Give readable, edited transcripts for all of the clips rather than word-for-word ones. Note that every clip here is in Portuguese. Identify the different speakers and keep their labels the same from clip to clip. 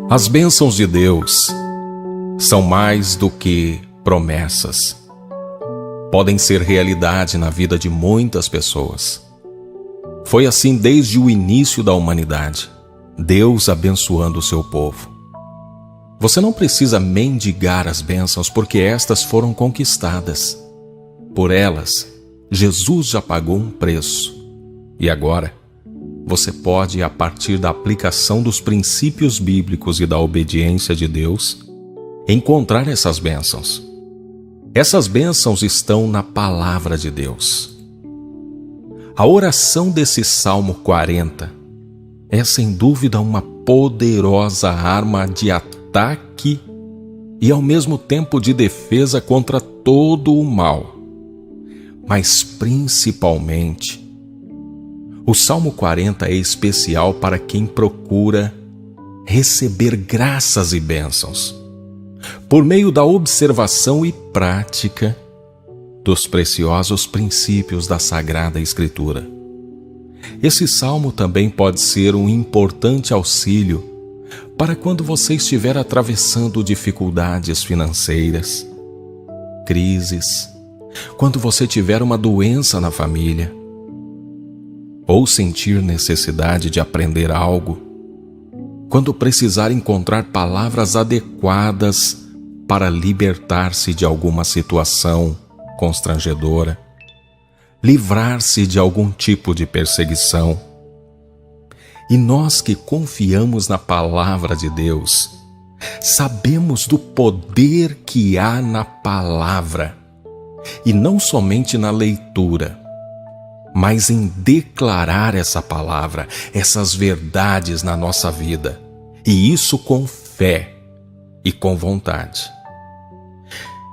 Speaker 1: As bênçãos de Deus são mais do que promessas. Podem ser realidade na vida de muitas pessoas. Foi assim desde o início da humanidade, Deus abençoando o seu povo. Você não precisa mendigar as bênçãos porque estas foram conquistadas. Por elas, Jesus já pagou um preço. E agora, você pode, a partir da aplicação dos princípios bíblicos e da obediência de Deus, encontrar essas bênçãos. Essas bênçãos estão na palavra de Deus. A oração desse Salmo 40 é sem dúvida uma poderosa arma de ataque e ao mesmo tempo de defesa contra todo o mal. Mas principalmente, o Salmo 40 é especial para quem procura receber graças e bênçãos, por meio da observação e prática dos preciosos princípios da Sagrada Escritura. Esse salmo também pode ser um importante auxílio para quando você estiver atravessando dificuldades financeiras, crises, quando você tiver uma doença na família, ou sentir necessidade de aprender algo, quando precisar encontrar palavras adequadas para libertar-se de alguma situação constrangedora, livrar-se de algum tipo de perseguição. E nós que confiamos na palavra de Deus, sabemos do poder que há na palavra, e não somente na leitura, mas em declarar essa palavra, essas verdades na nossa vida, e isso com fé e com vontade.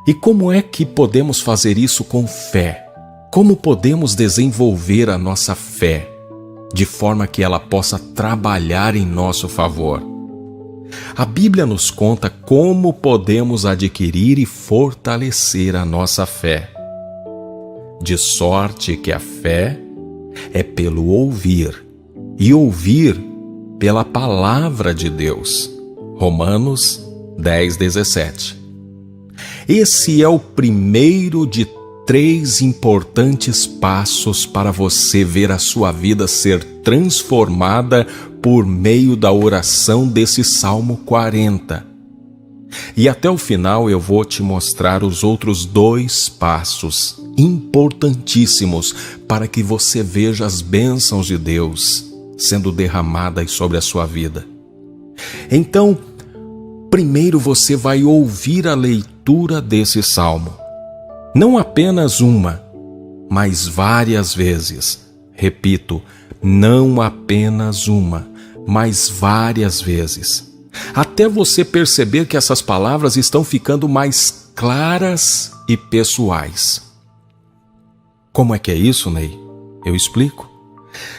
Speaker 1: E como é que podemos fazer isso com fé? Como podemos desenvolver a nossa fé de forma que ela possa trabalhar em nosso favor? A Bíblia nos conta como podemos adquirir e fortalecer a nossa fé. De sorte que a fé é pelo ouvir, e ouvir pela palavra de Deus. Romanos 10:17. Esse é o primeiro de 3 importantes passos para você ver a sua vida ser transformada por meio da oração desse Salmo 40. E até o final eu vou te mostrar os outros 2 passos importantíssimos para que você veja as bênçãos de Deus sendo derramadas sobre a sua vida. Então, primeiro você vai ouvir a leitura desse salmo. Não apenas uma, mas várias vezes. Repito, não apenas uma, mas várias vezes. Até você perceber que essas palavras estão ficando mais claras e pessoais. Como é que é isso, Ney? Eu explico.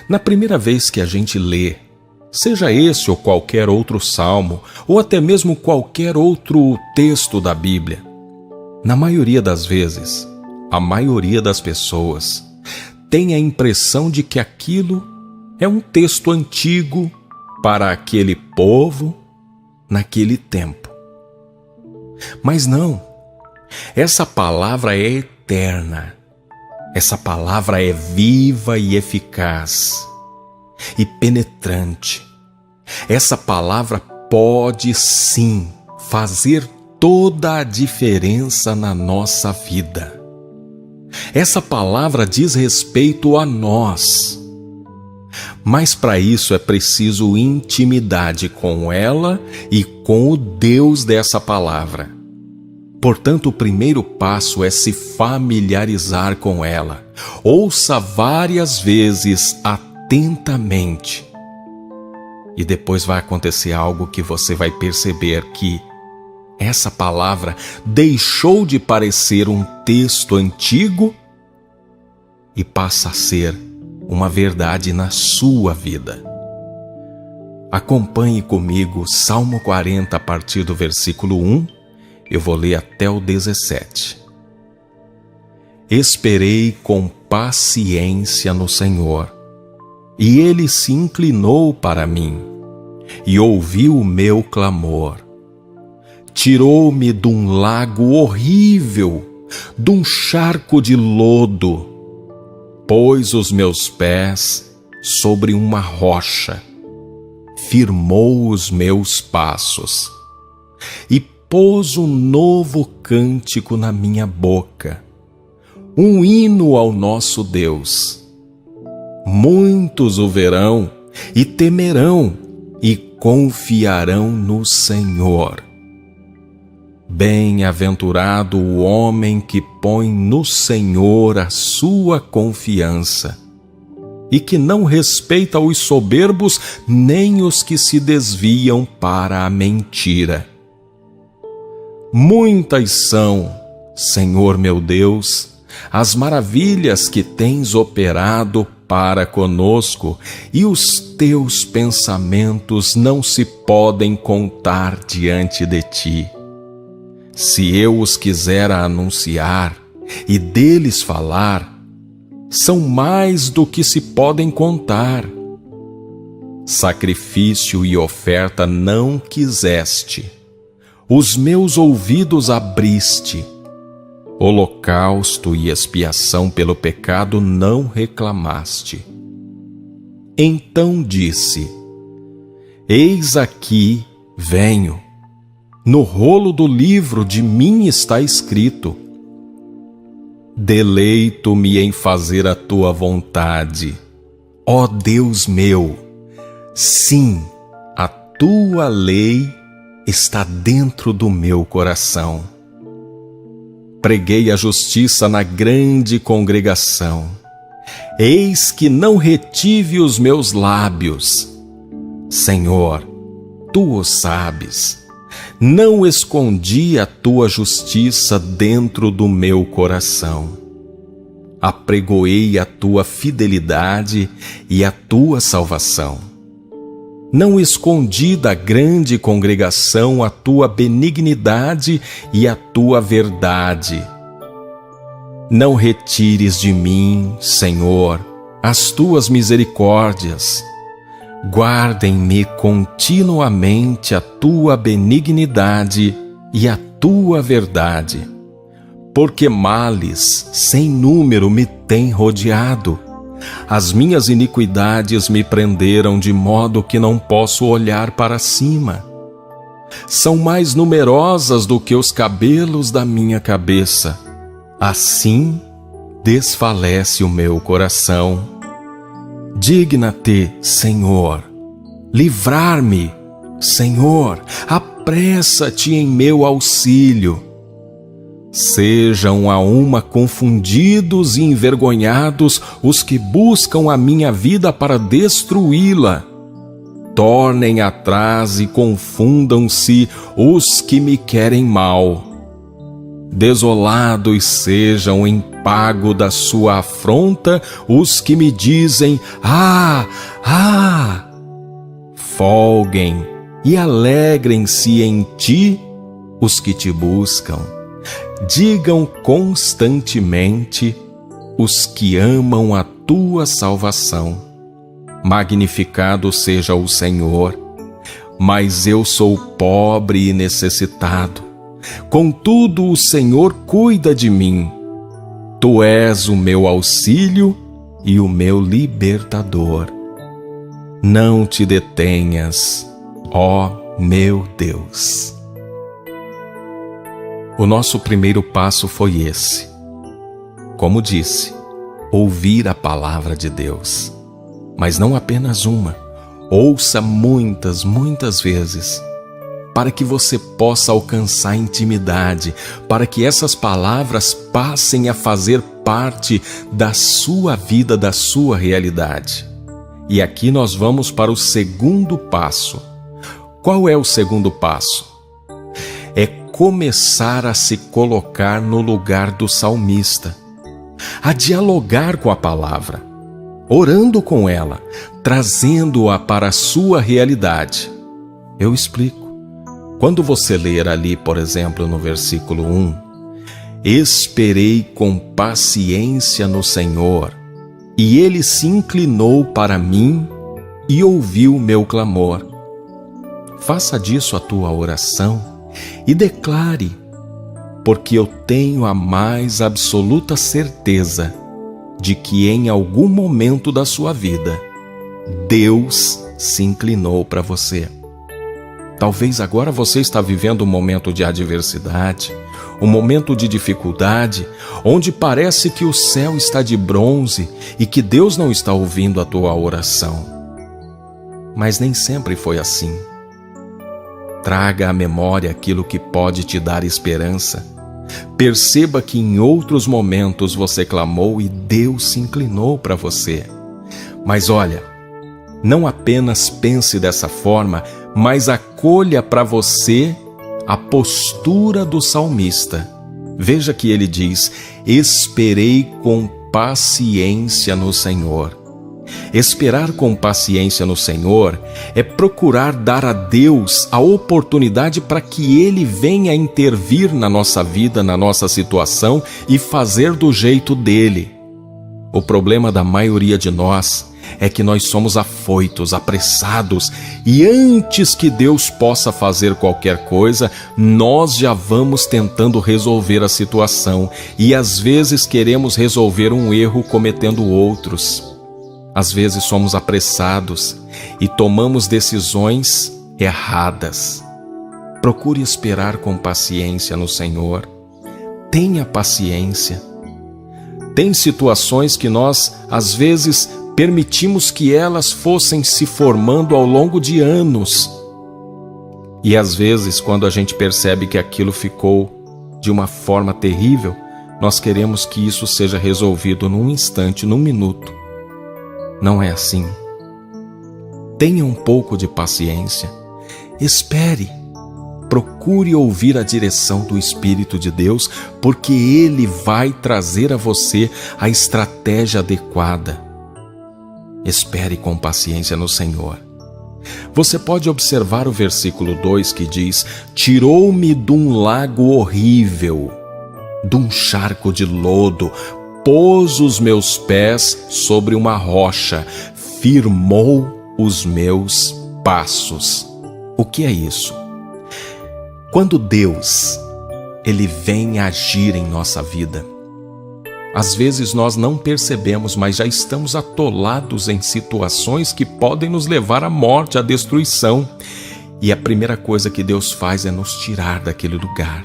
Speaker 1: Na primeira vez que a gente lê, seja esse ou qualquer outro salmo, ou até mesmo qualquer outro texto da Bíblia, na maioria das vezes, a maioria das pessoas tem a impressão de que aquilo é um texto antigo para aquele povo, naquele tempo. Mas não, essa palavra é eterna, essa palavra é viva e eficaz e penetrante. Essa palavra pode sim fazer toda a diferença na nossa vida. Essa palavra diz respeito a nós. Mas para isso é preciso intimidade com ela e com o Deus dessa palavra. Portanto, o primeiro passo é se familiarizar com ela. Ouça várias vezes atentamente. E depois vai acontecer algo que você vai perceber que essa palavra deixou de parecer um texto antigo e passa a ser uma verdade na sua vida. Acompanhe comigo Salmo 40 a partir do versículo 1, eu vou ler até o 17. Esperei com paciência no Senhor, e Ele se inclinou para mim. e ouviu o meu clamor. Tirou-me de um lago horrível, de um charco de lodo, pôs os meus pés sobre uma rocha, firmou os meus passos e pôs um novo cântico na minha boca, um hino ao nosso Deus. Muitos o verão e temerão e confiarão no Senhor. Bem-aventurado o homem que põe no Senhor a sua confiança e que não respeita os soberbos nem os que se desviam para a mentira. Muitas são, Senhor meu Deus, as maravilhas que tens operado para conosco, e os teus pensamentos não se podem contar diante de ti. Se eu os quiser anunciar e deles falar, são mais do que se podem contar. Sacrifício e oferta não quiseste, os meus ouvidos abriste. Holocausto e expiação pelo pecado não reclamaste. Então disse: Eis aqui, venho. No rolo do livro de mim está escrito: Deleito-me em fazer a tua vontade, ó Deus meu. Sim, a tua lei está dentro do meu coração. Preguei a justiça na grande congregação. Eis que não retive os meus lábios. Senhor, tu o sabes. Não escondi a tua justiça dentro do meu coração. Apregoei a tua fidelidade e a tua salvação. Não escondi da grande congregação a tua benignidade e a tua verdade. Não retires de mim, Senhor, as tuas misericórdias. Guardem-me continuamente a tua benignidade e a tua verdade, porque males sem número me têm rodeado. As minhas iniquidades me prenderam de modo que não posso olhar para cima. São mais numerosas do que os cabelos da minha cabeça. Assim desfalece o meu coração. Digna-te, Senhor, livrar-me, Senhor, apressa-te em meu auxílio. Sejam a uma confundidos e envergonhados os que buscam a minha vida para destruí-la. Tornem atrás e confundam-se os que me querem mal. Desolados sejam em pago da sua afronta os que me dizem: Ah, ah! Folguem e alegrem-se em ti os que te buscam. Digam constantemente os que amam a tua salvação: Magnificado seja o Senhor. Mas eu sou pobre e necessitado. Contudo, o Senhor cuida de mim. Tu és o meu auxílio e o meu libertador. Não te detenhas, ó meu Deus. O nosso primeiro passo foi esse. Como disse, ouvir a palavra de Deus. Mas não apenas uma. Ouça muitas, muitas vezes, para que você possa alcançar intimidade, para que essas palavras passem a fazer parte da sua vida, da sua realidade. E aqui nós vamos para o segundo passo. Qual é o segundo passo? É começar a se colocar no lugar do salmista, a dialogar com a palavra, orando com ela, trazendo-a para a sua realidade. Eu explico. Quando você ler ali, por exemplo, no versículo 1, esperei com paciência no Senhor, e Ele se inclinou para mim e ouviu meu clamor. faça disso a tua oração e declare: porque eu tenho a mais absoluta certeza de que em algum momento da sua vida, Deus se inclinou para você. Talvez agora você está vivendo um momento de adversidade, um momento de dificuldade, onde parece que o céu está de bronze e que Deus não está ouvindo a tua oração. Mas nem sempre foi assim. Traga à memória aquilo que pode te dar esperança. Perceba que em outros momentos você clamou e Deus se inclinou para você. Mas olha, não apenas pense dessa forma, mas acolha para você a postura do salmista. Veja que ele diz: esperei com paciência no Senhor. Esperar com paciência no Senhor é procurar dar a Deus a oportunidade para que Ele venha intervir na nossa vida, na nossa situação e fazer do jeito dele. O problema da maioria de nós é que nós somos afoitos, apressados, e antes que Deus possa fazer qualquer coisa, nós já vamos tentando resolver a situação e às vezes queremos resolver um erro cometendo outros. Às vezes somos apressados e tomamos decisões erradas. Procure esperar com paciência no Senhor. Tenha paciência. Tem situações que nós, às vezes, permitimos que elas fossem se formando ao longo de anos. E às vezes, quando a gente percebe que aquilo ficou de uma forma terrível, nós queremos que isso seja resolvido num instante, num minuto. Não é assim. Tenha um pouco de paciência. Espere. Procure ouvir a direção do Espírito de Deus, porque Ele vai trazer a você a estratégia adequada. Espere com paciência no Senhor. Você pode observar o versículo 2 que diz: tirou-me de um lago horrível, de um charco de lodo, pôs os meus pés sobre uma rocha, firmou os meus passos. O que é isso? Quando Deus, Ele vem agir em nossa vida, às vezes nós não percebemos, mas já estamos atolados em situações que podem nos levar à morte, à destruição. E a primeira coisa que Deus faz é nos tirar daquele lugar.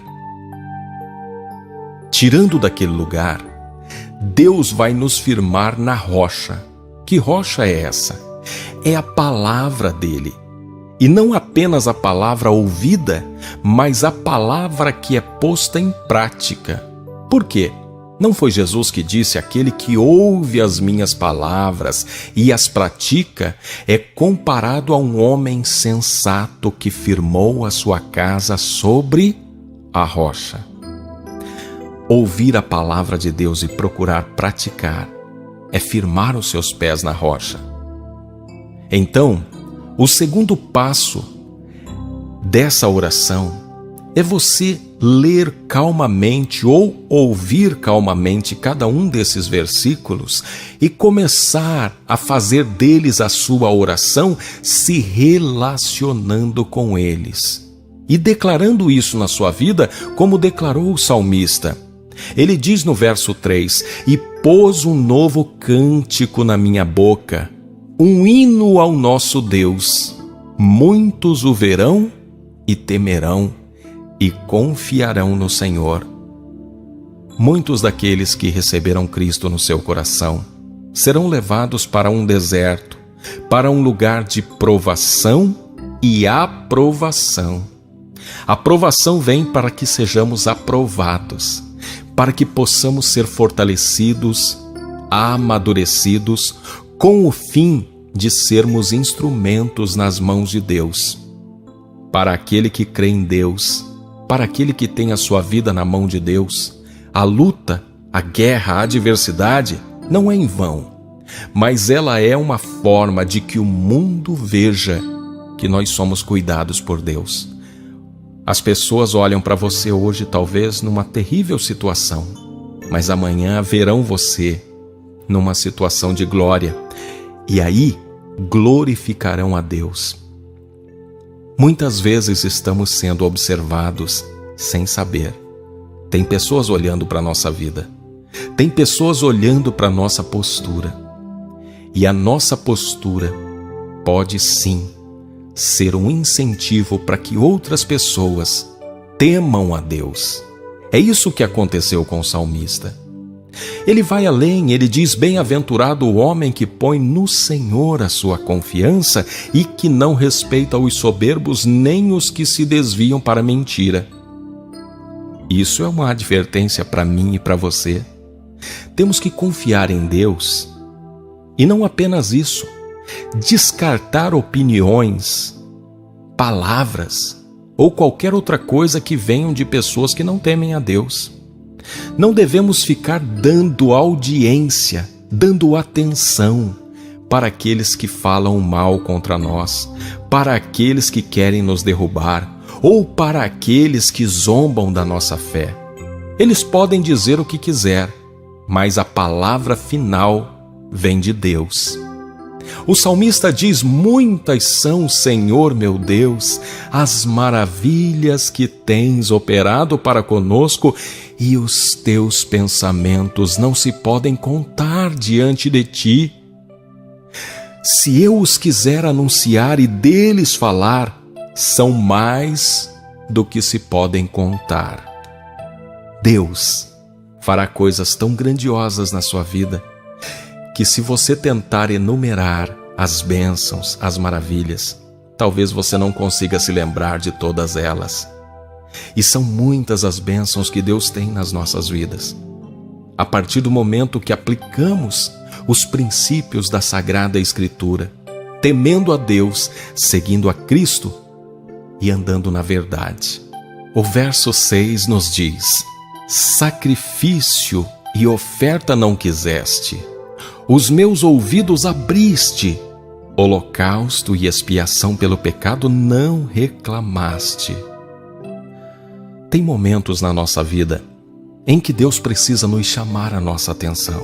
Speaker 1: Tirando daquele lugar, Deus vai nos firmar na rocha. Que rocha é essa? É a palavra dele. E não apenas a palavra ouvida, mas a palavra que é posta em prática. Por quê? Não foi Jesus que disse: aquele que ouve as minhas palavras e as pratica é comparado a um homem sensato que firmou a sua casa sobre a rocha. Ouvir a palavra de Deus e procurar praticar é firmar os seus pés na rocha. Então, o segundo passo dessa oração é você ler calmamente ou ouvir calmamente cada um desses versículos e começar a fazer deles a sua oração, se relacionando com eles e declarando isso na sua vida, como declarou o salmista. Ele diz no verso 3: e pôs um novo cântico na minha boca, um hino ao nosso Deus. Muitos o verão e temerão e confiarão no Senhor. Muitos daqueles que receberam Cristo no seu coração serão levados para um deserto, para um lugar de provação e aprovação. A aprovação vem para que sejamos aprovados, para que possamos ser fortalecidos, amadurecidos, com o fim de sermos instrumentos nas mãos de Deus. Para aquele que crê em Deus, para aquele que tem a sua vida na mão de Deus, a luta, a guerra, a adversidade não é em vão, mas ela é uma forma de que o mundo veja que nós somos cuidados por Deus. As pessoas olham para você hoje talvez numa terrível situação, mas amanhã verão você numa situação de glória, e aí glorificarão a Deus. Muitas vezes estamos sendo observados sem saber. Tem pessoas olhando para a nossa vida. Tem pessoas olhando para a nossa postura. E a nossa postura pode sim ser um incentivo para que outras pessoas temam a Deus. É isso que aconteceu com o salmista. Ele vai além, ele diz: bem-aventurado o homem que põe no Senhor a sua confiança e que não respeita os soberbos nem os que se desviam para a mentira. Isso é uma advertência para mim e para você. Temos que confiar em Deus e não apenas isso, descartar opiniões, palavras ou qualquer outra coisa que venham de pessoas que não temem a Deus. Não devemos ficar dando audiência, dando atenção para aqueles que falam mal contra nós, para aqueles que querem nos derrubar ou para aqueles que zombam da nossa fé. Eles podem dizer o que quiser, mas a palavra final vem de Deus. O salmista diz: muitas são, Senhor meu Deus, as maravilhas que tens operado para conosco, e os teus pensamentos não se podem contar diante de ti. Se eu os quiser anunciar e deles falar, são mais do que se podem contar. Deus fará coisas tão grandiosas na sua vida que, se você tentar enumerar as bênçãos, as maravilhas, talvez você não consiga se lembrar de todas elas. E são muitas as bênçãos que Deus tem nas nossas vidas. A partir do momento que aplicamos os princípios da Sagrada Escritura, temendo a Deus, seguindo a Cristo e andando na verdade. O verso 6 nos diz: sacrifício e oferta não quiseste, os meus ouvidos abriste, holocausto e expiação pelo pecado não reclamaste. Tem momentos na nossa vida em que Deus precisa nos chamar a nossa atenção.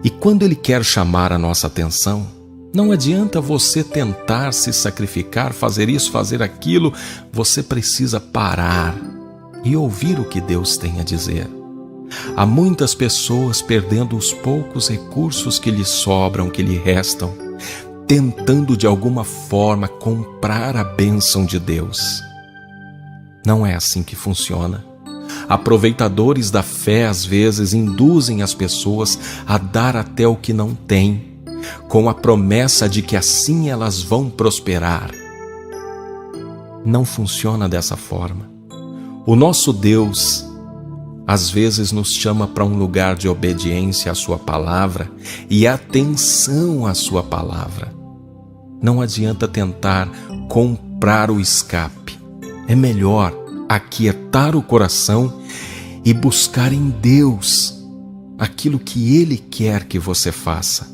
Speaker 1: E quando Ele quer chamar a nossa atenção, não adianta você tentar se sacrificar, fazer isso, fazer aquilo. Você precisa parar e ouvir o que Deus tem a dizer. Há muitas pessoas perdendo os poucos recursos que lhes sobram, que lhe restam, tentando de alguma forma comprar a bênção de Deus. Não é assim que funciona. Aproveitadores da fé às vezes induzem as pessoas a dar até o que não têm, com a promessa de que assim elas vão prosperar. Não funciona dessa forma. O nosso Deus às vezes nos chama para um lugar de obediência à sua palavra e atenção à sua palavra. Não adianta tentar comprar o escape. É melhor aquietar o coração e buscar em Deus aquilo que Ele quer que você faça.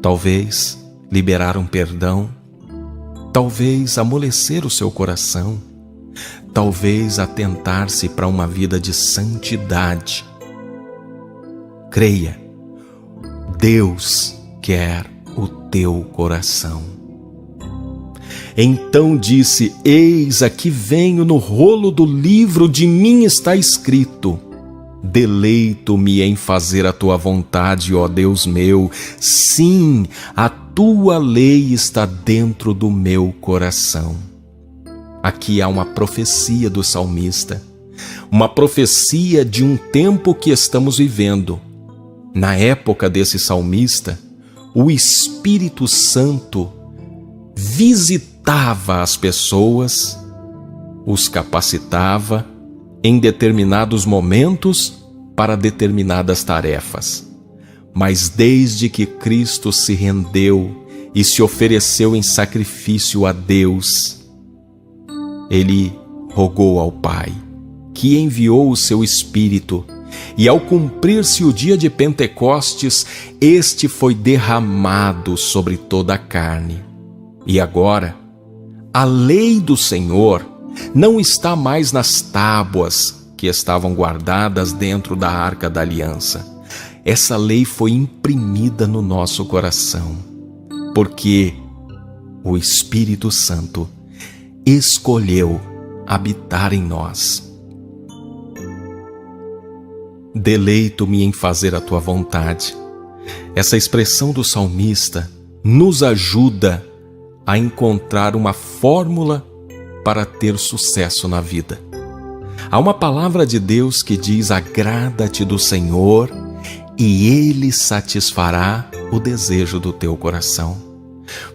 Speaker 1: Talvez liberar um perdão, talvez amolecer o seu coração, talvez atentar-se para uma vida de santidade. Creia, Deus quer o teu coração. Então disse: eis aqui venho, no rolo do livro de mim está escrito: deleito-me em fazer a tua vontade, ó Deus meu. Sim, a tua lei está dentro do meu coração. Aqui há uma profecia do salmista, uma profecia de um tempo que estamos vivendo. Na época desse salmista, o Espírito Santo visitava as pessoas, os capacitava em determinados momentos para determinadas tarefas. Mas desde que Cristo se rendeu e se ofereceu em sacrifício a Deus, Ele rogou ao Pai, que enviou o seu Espírito, e ao cumprir-se o dia de Pentecostes, este foi derramado sobre toda a carne. E agora, a lei do Senhor não está mais nas tábuas que estavam guardadas dentro da Arca da Aliança. Essa lei foi imprimida no nosso coração, porque o Espírito Santo escolheu habitar em nós. Deleito-me em fazer a tua vontade. Essa expressão do salmista nos ajuda a encontrar uma fórmula para ter sucesso na vida. Há uma palavra de Deus que diz: agrada-te do Senhor e Ele satisfará o desejo do teu coração.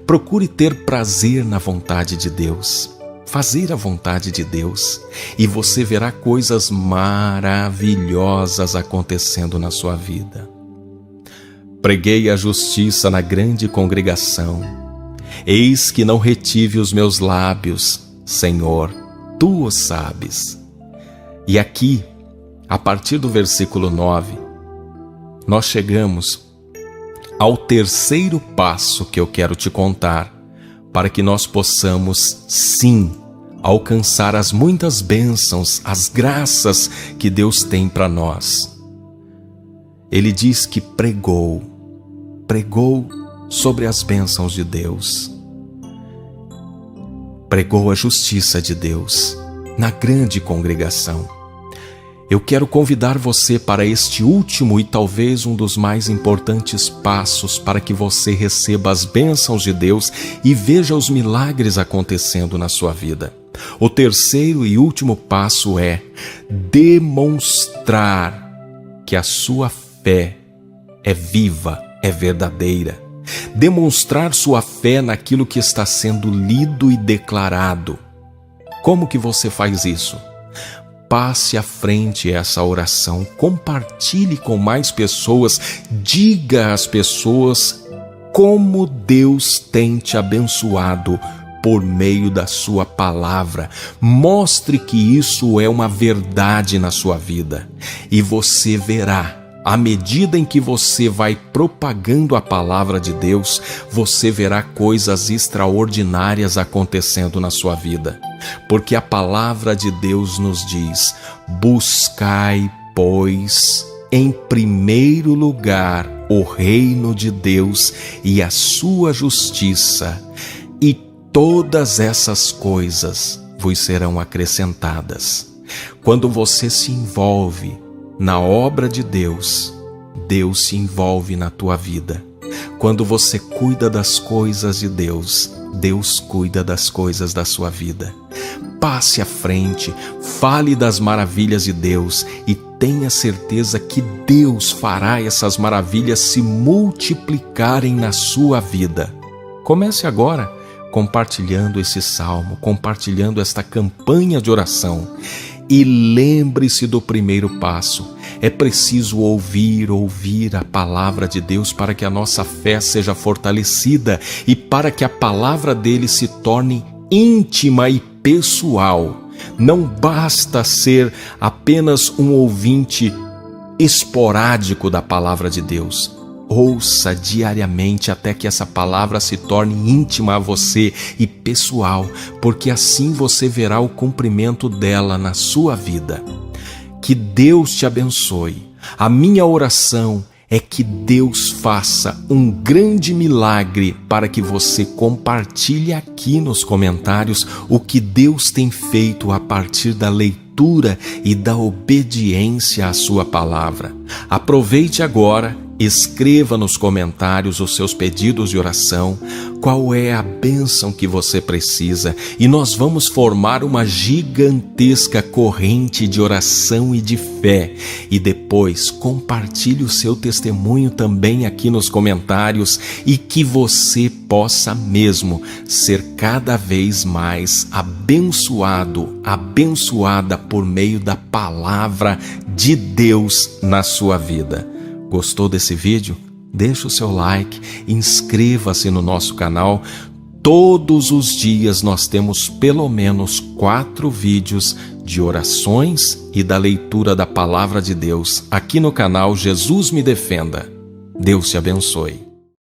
Speaker 1: Procure ter prazer na vontade de Deus, fazer a vontade de Deus, e você verá coisas maravilhosas acontecendo na sua vida. Preguei a justiça na grande congregação. Eis que não retive os meus lábios, Senhor, Tu o sabes. E aqui, a partir do versículo 9, nós chegamos ao terceiro passo que eu quero te contar, para que nós possamos, sim, alcançar as muitas bênçãos, as graças que Deus tem para nós. Ele diz que pregou sobre as bênçãos de Deus. Pregou a justiça de Deus na grande congregação. Eu quero convidar você para este último e talvez um dos mais importantes passos para que você receba as bênçãos de Deus e veja os milagres acontecendo na sua vida. O terceiro e último passo é demonstrar que a sua fé é viva, é verdadeira. Demonstrar sua fé naquilo que está sendo lido e declarado. Como que você faz isso? Passe à frente essa oração, compartilhe com mais pessoas, diga às pessoas como Deus tem te abençoado por meio da sua palavra. Mostre que isso é uma verdade na sua vida e você verá. À medida em que você vai propagando a palavra de Deus, você verá coisas extraordinárias acontecendo na sua vida. Porque a palavra de Deus nos diz: buscai, pois, em primeiro lugar o reino de Deus e a sua justiça, e todas essas coisas vos serão acrescentadas. Quando você se envolve na obra de Deus, Deus se envolve na tua vida. Quando você cuida das coisas de Deus, Deus cuida das coisas da sua vida. Passe à frente, fale das maravilhas de Deus e tenha certeza que Deus fará essas maravilhas se multiplicarem na sua vida. Comece agora compartilhando esse salmo, compartilhando esta campanha de oração. E lembre-se do primeiro passo. É preciso ouvir a palavra de Deus para que a nossa fé seja fortalecida e para que a palavra dele se torne íntima e pessoal. Não basta ser apenas um ouvinte esporádico da palavra de Deus. Ouça diariamente até que essa palavra se torne íntima a você e pessoal, porque assim você verá o cumprimento dela na sua vida. Que Deus te abençoe. A minha oração é que Deus faça um grande milagre para que você compartilhe aqui nos comentários o que Deus tem feito a partir da leitura e da obediência à sua palavra. Aproveite agora. Escreva nos comentários os seus pedidos de oração, qual é a bênção que você precisa, e nós vamos formar uma gigantesca corrente de oração e de fé. E depois compartilhe o seu testemunho também aqui nos comentários e que você possa mesmo ser cada vez mais abençoado, abençoada por meio da palavra de Deus na sua vida. Gostou desse vídeo? Deixe o seu like, inscreva-se no nosso canal. Todos os dias nós temos pelo menos 4 vídeos de orações e da leitura da Palavra de Deus aqui no canal Jesus Me Defenda. Deus te abençoe.